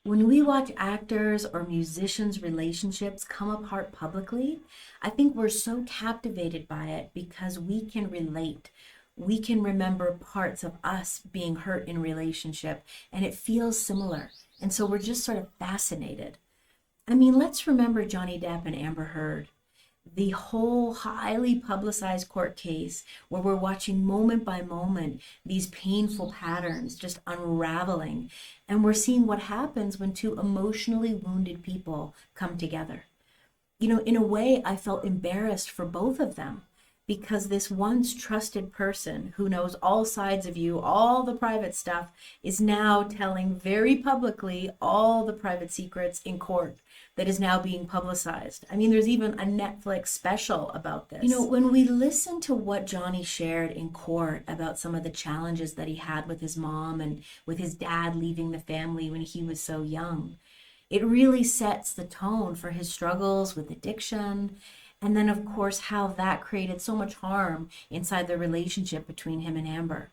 When we watch actors or musicians' relationships come apart publicly, I think we're so captivated by it because we can relate. We can remember parts of us being hurt in relationship and it feels similar. And so we're just sort of fascinated. I mean, let's remember Johnny Depp and Amber Heard, the whole highly publicized court case where we're watching moment by moment these painful patterns just unraveling. And we're seeing what happens when two emotionally wounded people come together. In a way, I felt embarrassed for both of them because this once trusted person who knows all sides of you, all the private stuff, is now telling very publicly all the private secrets in court that is now being publicized. I mean, there's even a Netflix special about this. When we listen to what Johnny shared in court about some of the challenges that he had with his mom and with his dad leaving the family when he was so young, it really sets the tone for his struggles with addiction. And then, of course, how that created so much harm inside the relationship between him and Amber.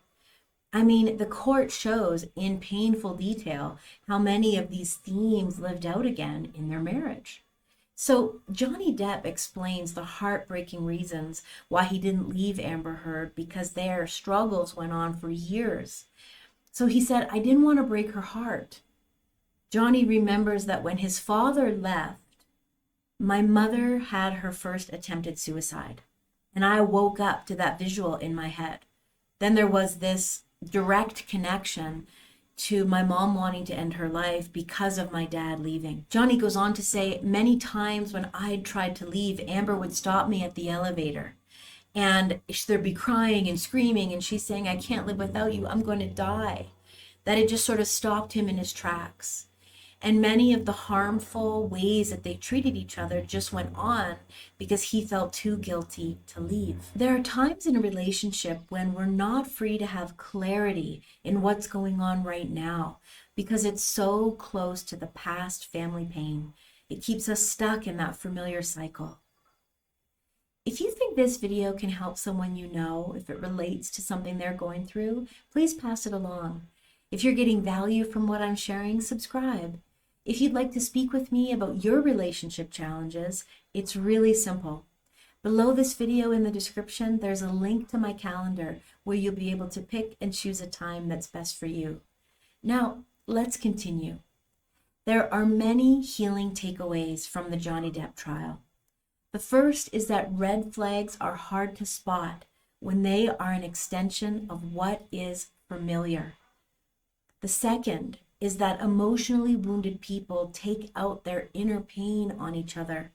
I mean, the court shows in painful detail how many of these themes lived out again in their marriage. So Johnny Depp explains the heartbreaking reasons why he didn't leave Amber Heard because their struggles went on for years. So he said, "I didn't want to break her heart." Johnny remembers that when his father left, my mother had her first attempted suicide, and I woke up to that visual in my head. Then there was this direct connection to my mom wanting to end her life because of my dad leaving. Johnny goes on to say, many times when I'd tried to leave, Amber would stop me at the elevator. And there'd be crying and screaming, and she's saying, "I can't live without you, I'm going to die." That it just sort of stopped him in his tracks. And many of the harmful ways that they treated each other just went on because he felt too guilty to leave. There are times in a relationship when we're not free to have clarity in what's going on right now because it's so close to the past family pain. It keeps us stuck in that familiar cycle. If you think this video can help someone you know, if it relates to something they're going through, please pass it along. If you're getting value from what I'm sharing, subscribe. If you'd like to speak with me about your relationship challenges, it's really simple. Below this video in the description, there's a link to my calendar where you'll be able to pick and choose a time that's best for you. Now, let's continue. There are many healing takeaways from the Johnny Depp trial. The first is that red flags are hard to spot when they are an extension of what is familiar. The second is that emotionally wounded people take out their inner pain on each other.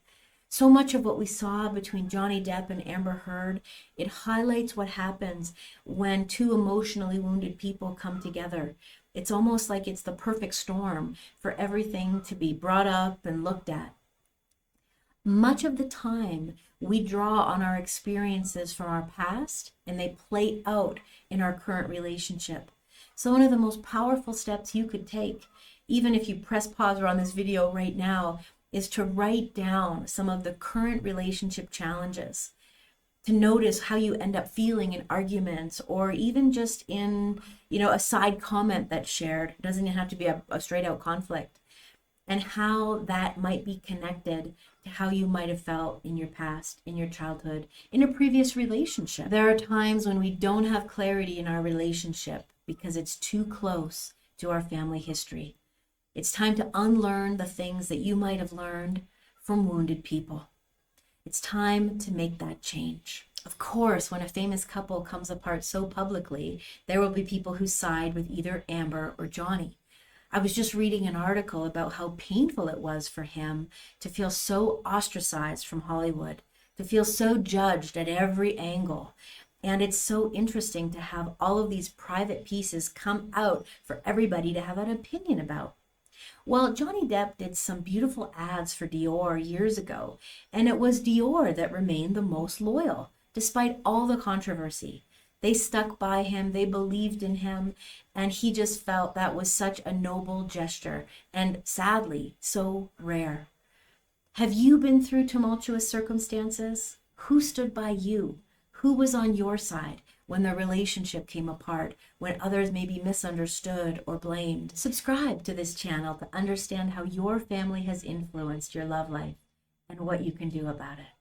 So much of what we saw between Johnny Depp and Amber Heard, it highlights what happens when two emotionally wounded people come together. It's almost like it's the perfect storm for everything to be brought up and looked at. Much of the time, we draw on our experiences from our past and they play out in our current relationship. So one of the most powerful steps you could take, even if you press pause on this video right now, is to write down some of the current relationship challenges, to notice how you end up feeling in arguments or even just in, a side comment that's shared. It doesn't have to be a straight out conflict, and how that might be connected to how you might have felt in your past, in your childhood, in a previous relationship. There are times when we don't have clarity in our relationship because it's too close to our family history. It's time to unlearn the things that you might have learned from wounded people. It's time to make that change. Of course, when a famous couple comes apart so publicly, there will be people who side with either Amber or Johnny. I was just reading an article about how painful it was for him to feel so ostracized from Hollywood, to feel so judged at every angle. And it's so interesting to have all of these private pieces come out for everybody to have an opinion about. Well, Johnny Depp did some beautiful ads for Dior years ago, and it was Dior that remained the most loyal, despite all the controversy. They stuck by him, they believed in him, and he just felt that was such a noble gesture, and sadly, so rare. Have you been through tumultuous circumstances? Who stood by you? Who was on your side? when the relationship came apart, when others may be misunderstood or blamed. Subscribe to this channel to understand how your family has influenced your love life and what you can do about it.